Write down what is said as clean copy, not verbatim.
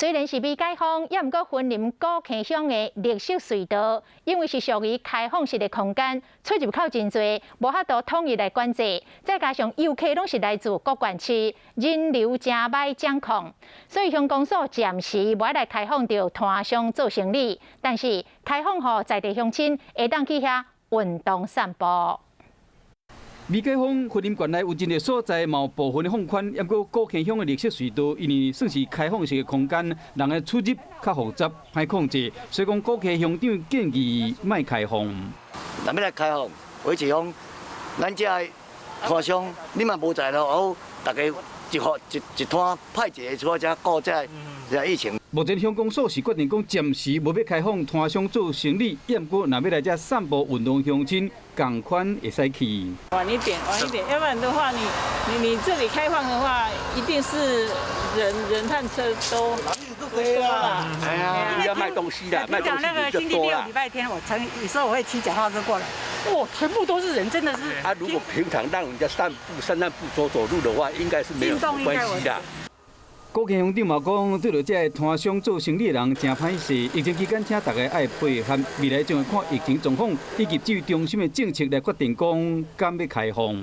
虽然是未开放，也毋过分林古坑乡的绿色隧道，因为是属于开放式的空间，出入口真多，无法度统一来管制。再加上游客拢是来自各县市，人流真歹掌控，所以乡公所暂时无来开放到摊商做生意，但是开放予在地乡亲会当去遐运动散步。 未解封，云林县内有真个所在嘛有部分的放宽，也过古坑乡的绿色隧道，因为算是开放式的空间，人的出入较复杂，歹控制，所以讲古坑乡长建议卖开放。咱要来开放，为一方，咱这摊商你嘛无在咯，哦，大家一摊派一个出遮顾这疫情。 目前乡公所是决定讲暂时无要开放摊商做生意，也毋过若要来遮散步运动乡亲，同款会使去。晚一点，要不然的话，你这里开放的话，一定是人和车都多啦。哎呀，要卖东西的，卖东西那个星期六、礼拜天，有时候我会骑脚踏车过来，哦，全部都是人，真的是。啊，如果平常让人家散步、走路的话，应该是没有什么关系的。 古坑乡长嘛讲，对着这摊商做生意的人真歹势。疫情期间，请大家爱配合，未来将会看疫情状况以及至于中心的政策来决定讲敢要开放。